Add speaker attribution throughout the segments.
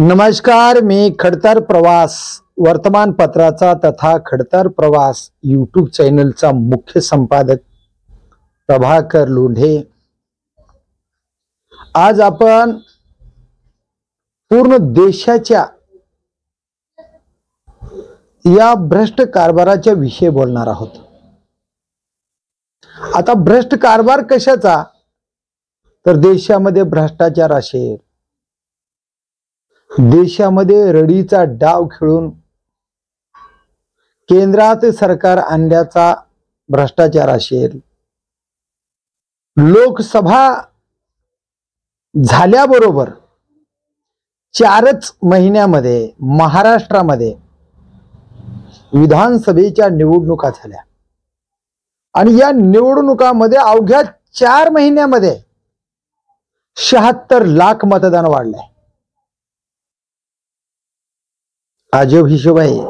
Speaker 1: नमस्कार, मी खडतर प्रवास वर्तमानपत्राचा तथा खडतर प्रवास यूट्यूब चॅनलचा मुख्य संपादक प्रभाकर लोंढे। आज आपण पूर्ण देशाच्या या भ्रष्ट कारभाराच्या विषयी बोलणार आहोत। आता भ्रष्ट कारभार कशाचा, तर देशामध्ये भ्रष्टाचार असेल, देशामध्ये रडीचा डाव खेळून केंद्रात सरकार आणण्याचा भ्रष्टाचार असेल, लोकसभा झाल्याबरोबर 4च महिन्यामध्ये महाराष्ट्रामध्ये विधानसभेच्या निवडणुका झाल्या आणि या निवडणुकामध्ये अवघ्या 4 महिन्यामध्ये 76 लाख मतदान वाढले। अजब हिशोब आहे।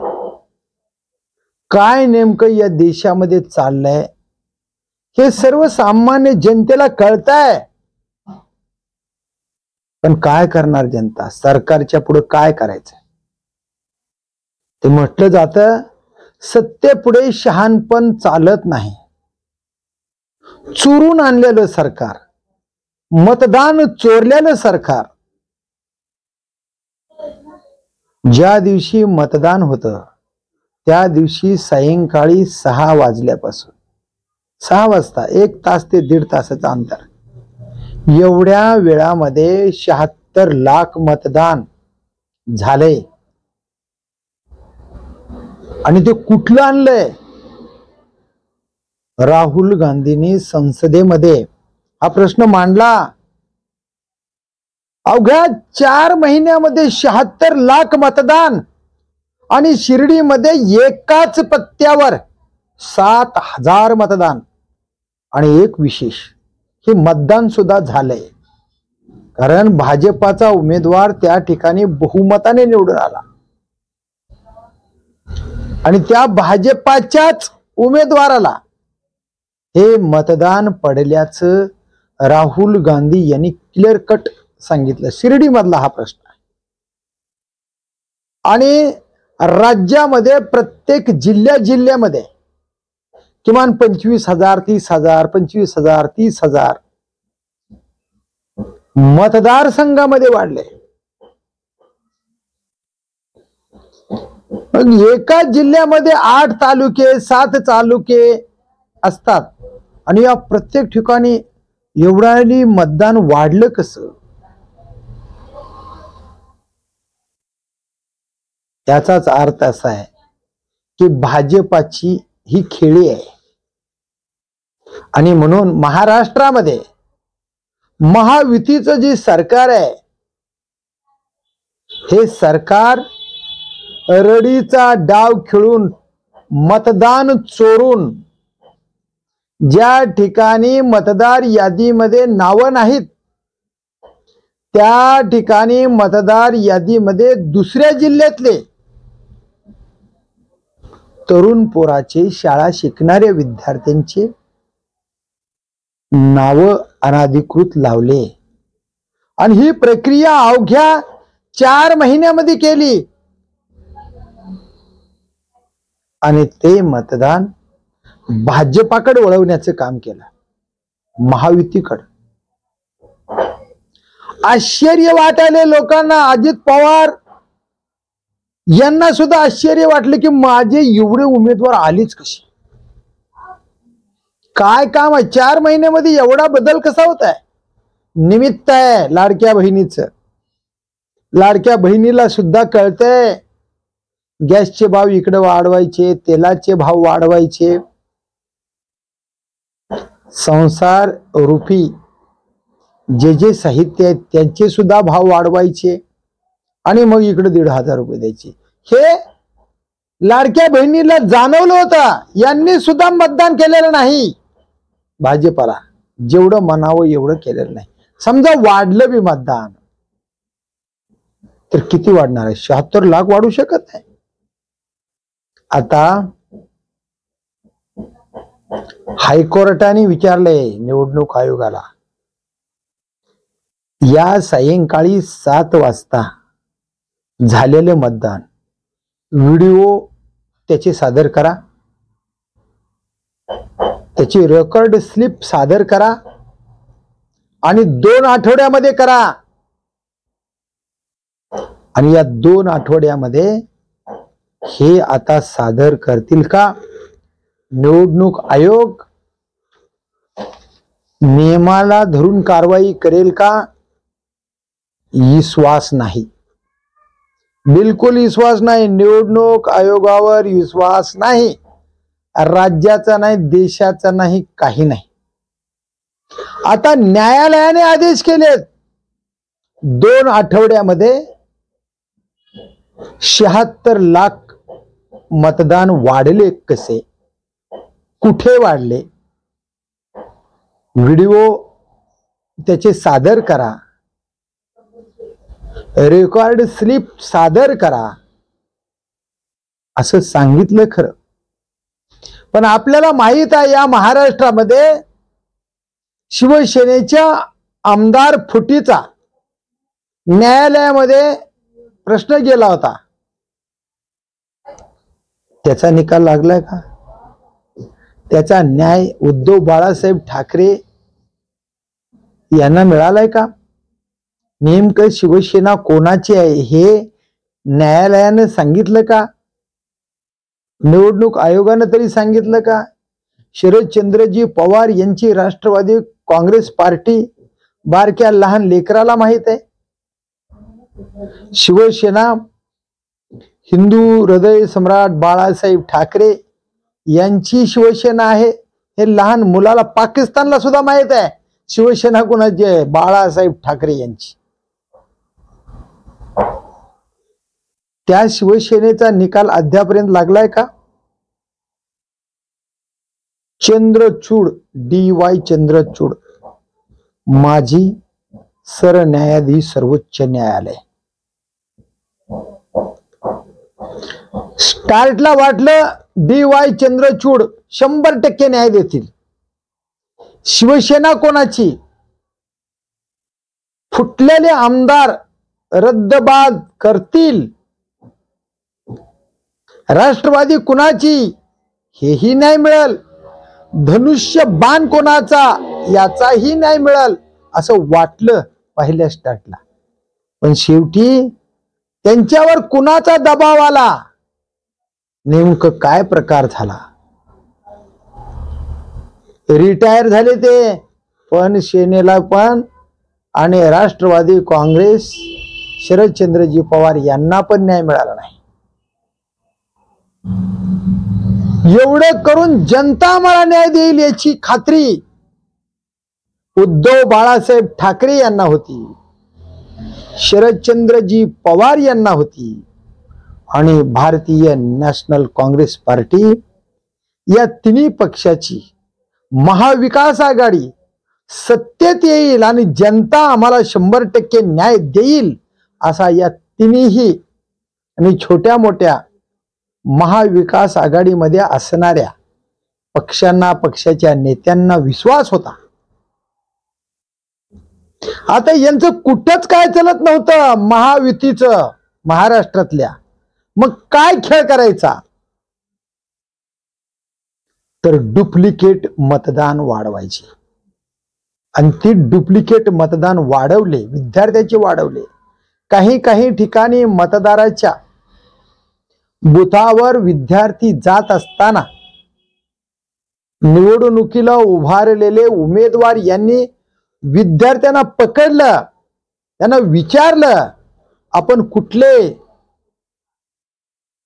Speaker 1: काय नेमकं या देशामध्ये चाललंय हे सर्वसामान्य जनतेला कळतंय, पण काय करणार जनता? सरकारच्या पुढे काय करायचं? ते म्हटलं जातं, सत्तेपुढे शहाणपण चालत नाही। चोरून आणलेलं सरकार, मतदान चोरलेलं सरकार। ज्या दिवशी मतदान होतं त्या दिवशी सायंकाळी 6 वाजल्यापासून 6 वाजता 1 तास ते 1.5 तासाचं अंतर, एवढ्या वेळामध्ये 76 लाख मतदान झाले। आणि ते कुठलं आणलंय? राहुल गांधींनी संसदेमध्ये हा प्रश्न मांडला। अवघ्या 4 महिन्यामध्ये 76 लाख मतदान आणि शिर्डीमध्ये एकाच पत्त्यावर 7000 मतदान। आणि एक विशेष, हे मतदान सुद्धा झालंय कारण भाजपाचा उमेदवार त्या ठिकाणी बहुमताने निवडून आला आणि त्या भाजपाच्याच उमेदवाराला हे मतदान पडल्याचं राहुल गांधी यांनी क्लिअर कट सांगितलं। शिर्डी मधला हा प्रश्न आहे आणि राज्यामध्ये प्रत्येक जिल्ह्यामध्ये किमान 25,000, 30,000, 25,000, 30,000 मतदारसंघामध्ये वाढले। एका जिल्ह्यामध्ये 8 तालुके 7 तालुके असतात आणि या प्रत्येक ठिकाणी एवढं मतदान वाढलं कसं? त्याचाच अर्थ असा आहे की भाजपाची ही खेळी आहे आणि म्हणून महाराष्ट्रामध्ये महायुतीचं जे सरकार आहे, हे सरकार रडीचा डाव खेळून मतदान चोरून, ज्या ठिकाणी मतदार यादीमध्ये नावं नाहीत त्या ठिकाणी मतदार यादीमध्ये दुसऱ्या जिल्ह्यातले तरुण पोराचे, शाळा शिकणाऱ्या विद्यार्थ्यांचे नाव अनधिकृत लावले आणि ही प्रक्रिया अवघ्या 4 महिन्यामध्ये केली आणि ते मतदान भाजपाकडे वळवण्याचं काम केलं, महायुतीकडे। आश्चर्य वाटायले लोकांना। अजित पवार यांना सुद्धा आश्चर्य वाटलं की माझे एवढे उमेदवार आलेच कसे? काय काम आहे? 4 महिन्यामध्ये एवढा बदल कसा होत आहे? निमित्त आहे लाडक्या बहिणीचं। लाडक्या बहिणीला सुद्धा कळतंय गॅसचे भाव इकडे वाढवायचे, तेलाचे भाव वाढवायचे, संसार रूपी जे साहित्य आहे त्यांचे सुद्धा भाव वाढवायचे आणि मग इकडे 1,500 रुपये द्यायचे। हे लाडक्या बहिणीला जाणवलं होतं। यांनी सुद्धा मतदान केलेलं नाही भाजपाला, जेवढं म्हणावं एवढं केलेलं नाही। समजा वाढलं बी मतदान तर किती वाढणार आहे? 76 लाख वाढू शकत नाही। आता हायकोर्टाने विचारलंय निवडणूक आयोगाला, या सायंकाळी 7 वाजता झालेले मतदान व्हिडिओ त्याचे सादर करा, त्याची रेकॉर्ड स्लिप सादर करा आणि 2 आठवड्यामध्ये करा. आणि या 2 आठवड्यामध्ये हे आता सादर करतील का? निवडणूक आयोग नियमाला धरून कारवाई करेल का? विश्वास नाही, बिलकुल विश्वास नाही. निवडणूक आयोगावर विश्वास नाही, राज्याचा नाही, देशाचा नाही, काही नाही. आता न्यायालयाने आदेश केलेत 2 आठवड्यामध्ये 76 लाख मतदान वाढले. कसे, कुठे वाढले? व्हिडिओ त्याचे सादर करा, रेकॉर्ड स्लिप सादर करा असं सांगितलं खरं. पण आपल्याला माहित आहे या महाराष्ट्रामध्ये शिवसेनेच्या आमदार फुटीचा न्यायालयामध्ये प्रश्न गेला होता. त्याचा निकाल लागलाय का? त्याचा न्याय उद्धव बाळासाहेब ठाकरे यांना मिळालाय का? नेमकं शिवसेना कोणाची आहे हे न्यायालयाने सांगितलं का? निवडणूक आयोगाने तरी सांगितलं का? शरदचंद्रजी पवार यांची राष्ट्रवादी काँग्रेस पार्टी बारक्या लहान लेकराला माहित आहे. शिवसेना हिंदू हृदय सम्राट बाळासाहेब ठाकरे यांची शिवसेना आहे हे लहान मुलाला, पाकिस्तानला सुद्धा माहित आहे शिवसेना कोणाची आहे, बाळासाहेब ठाकरे यांची. त्या शिवसेनेचा निकाल अद्यापर्यंत लागलाय का? चंद्रचूड, DY चंद्रचूड, माजी सरन्यायाधीश सर्वोच्च न्यायालय. स्टार्टला वाटलं DY चंद्रचूड 100% न्याय देतील. शिवसेना कोणाची? फुटलेले आमदार रद्दबाद करतील. राष्ट्रवादी कुणाची हेही नाही मिळेल. धनुष्य बाण कोणाचा याचाही नाही मिळेल असं वाटलं पहिल्या स्टार्टला. पण शेवटी त्यांच्यावर कुणाचा दबाव आला? नेमकं काय प्रकार झाला? रिटायर झाले ते, पण सेनेला पण आणि राष्ट्रवादी काँग्रेस शरदचंद्रजी पवार यांना पण न्याय मिळाला नाही. एवढं करून जनता मला न्याय देईल याची खात्री उद्धव बाळासाहेब ठाकरे यांना होती, शरदचंद्रजी पवार यांना होती आणि भारतीय नॅशनल काँग्रेस पार्टी या तिन्ही पक्षाची महाविकास आघाडी सत्तेत येईल आणि जनता आम्हाला 100% न्याय देईल असा या तिन्ही आणि छोट्या मोठ्या महाविकास आघाडीमध्ये असणाऱ्या पक्षांना, पक्षाच्या नेत्यांना विश्वास होता. आता यांचं कुठंच काय चलत नव्हतं महायुतीचं महाराष्ट्रातल्या. मग काय खेळ करायचा? तर डुप्लिकेट मतदान वाढवायचे. आणि ती डुप्लिकेट मतदान वाढवले, विद्यार्थ्याचे वाढवले. काही ठिकाणी मतदाराच्या बुथावर विद्यार्थी जात असताना निवडणुकीला उभारलेले उमेदवार यांनी विद्यार्थ्यांना पकडलं, त्यांना विचारलं आपण कुठले,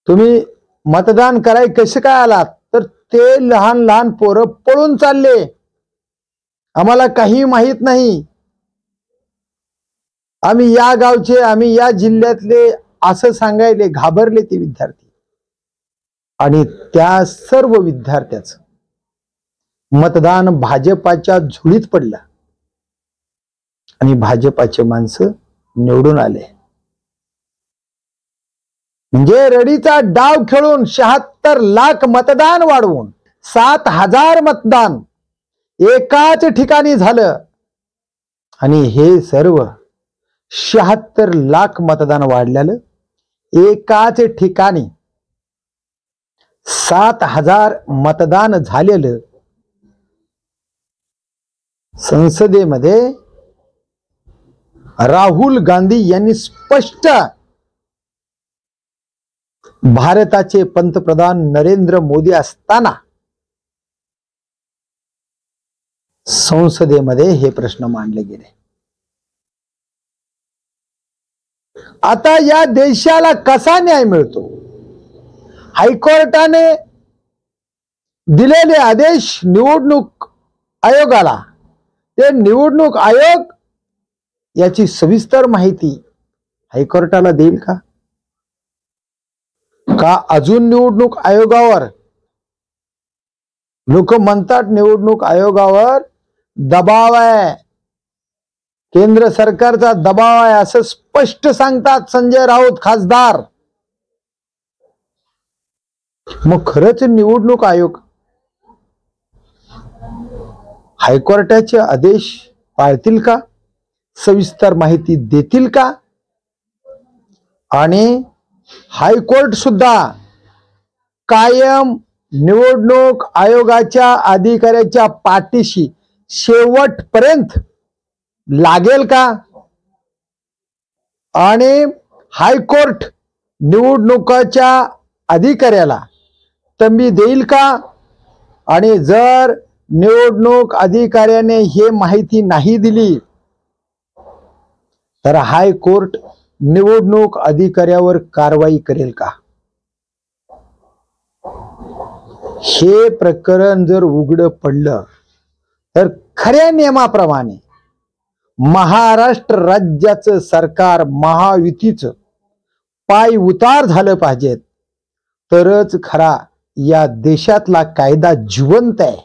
Speaker 1: तुम्ही मतदान कराय कसे काय आलात? तर ते लहान लहान पोरं पळून चालले, आम्हाला काही माहित नाही, आम्ही या गावचे, आम्ही या जिल्ह्यातले असं सांगायले. घाबरले ते विद्यार्थी. आणि त्या सर्व विद्यार्थ्याचं मतदान भाजपाच्या झुळीत पडलं आणि भाजपाचे माणसं निवडून आले. म्हणजे रडीचा डाव खेळून 76 लाख मतदान वाढवून 7,000 मतदान एकाच ठिकाणी झालं. आणि हे सर्व 76 लाख मतदान वाढलेलं एकाच ठिकाणी 7,000 मतदान झालेलं संसदेमध्ये राहुल गांधी यांनी स्पष्ट भारताचे पंतप्रधान नरेंद्र मोदी असताना संसदेमध्ये हे प्रश्न मांडले गेले। आता या देशाला कसा न्याय मिळतो? हायकोर्टाने दिलेले आदेश निवडणूक आयोगाला, ते निवडणूक आयोग याची सविस्तर माहिती हायकोर्टाला देईल का? का अजून निवडणूक आयोगावर, लोक म्हणतात निवडणूक आयोगावर दबाव आहे, केंद्र सरकारचा दबाव आहे असं स्पष्ट सांगतात संजय राऊत खासदार। मग खरंच निवडणूक आयोग हायकोर्टाचे आदेश पाळतील का? सविस्तर माहिती देतील का? आणि हायकोर्ट सुद्धा कायम निवडणूक आयोगाच्या अधिकाऱ्याच्या पाठीशी शेवटपर्यंत लागेल का? आणि हायकोर्ट निवडणुकाच्या अधिकाऱ्याला तंबी देईल का? आणि जर निवडणूक अधिकाऱ्याने हे माहिती नाही दिली तर हायकोर्ट निवडणूक अधिकाऱ्यावर कारवाई करेल का? हे प्रकरण जर उघड पडलं तर खऱ्या नियमाप्रमाणे महाराष्ट्र राज्याचं सरकार, महायुतीचं पाय उतार झालं पाहिजेत, तरच खरा या देशातला कायदा जिवंत आहे,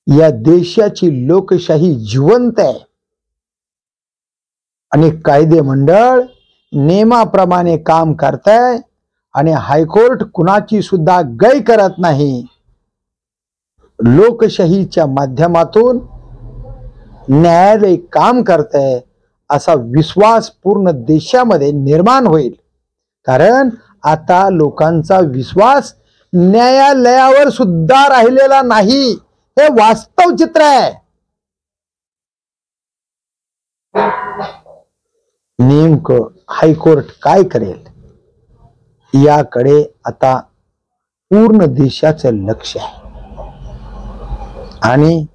Speaker 1: या देशाची लोकशाही जिवंत आहे आणि कायदे मंडळ नियमाप्रमाणे काम करताय आणि हायकोर्ट कुणाची सुद्धा गय करत नाही। लोकशाहीच्या माध्यमातून न्यायालय काम करतंय असा विश्वास पूर्ण देशामध्ये निर्माण होईल, कारण आता लोकांचा विश्वास न्यायालयावर सुद्धा राहिलेला नाही, हे वास्तव चित्र आहे। नेमकं हायकोर्ट काय करेल याकडे आता पूर्ण देशाचं लक्ष आहे। आणि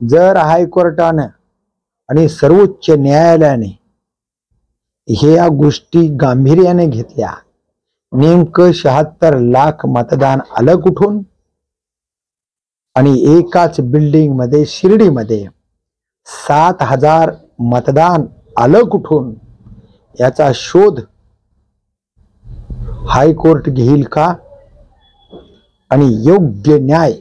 Speaker 1: जर हायकोर्टानं आणि सर्वोच्च न्यायालयाने ह्या गोष्टी गांभीर्याने घेतल्या, नेमकं 76 लाख मतदान आलं कुठून आणि एकाच बिल्डिंग मध्ये शिर्डीमध्ये 7,000 मतदान आलं कुठून, याचा शोध हायकोर्ट घेईल का आणि योग्य न्याय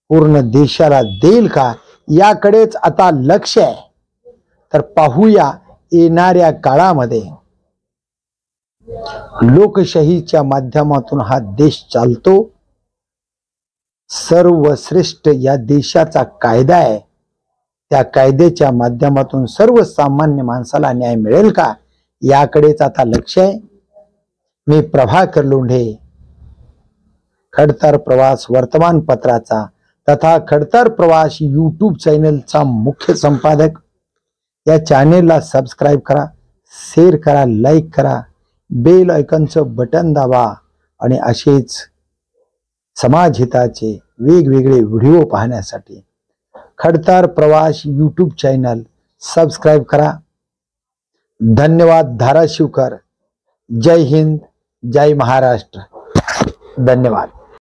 Speaker 1: पूर्ण देशाला देईल का, याकडेच आता लक्ष आहे। तर पाहूया येणाऱ्या काळामध्ये लोकशाहीच्या माध्यमातून हा देश चालतो, सर्वश्रेष्ठ या देशाचा कायदा आहे, त्या कायद्याच्या माध्यमातून सर्वसामान्य माणसाला न्याय मिळेल का, याकडेच आता लक्ष आहे। मी प्रभाकर लोंढे, खडतर प्रवास वर्तमानपत्राचा तथा खडतर प्रवास यूट्यूब चॅनलचा मुख्य संपादक। या चॅनेलला सबस्क्राइब करा, शेअर करा, लाईक करा, बेल आयकॉनचं बटन दाबा आणि असेच समाजहिताचे वेगवेगळे व्हिडिओ पाहण्यासाठी खडतर प्रवास यूट्यूब चॅनल सबस्क्राइब करा। धन्यवाद धाराशिवकर। जय हिंद, जय महाराष्ट्र। धन्यवाद।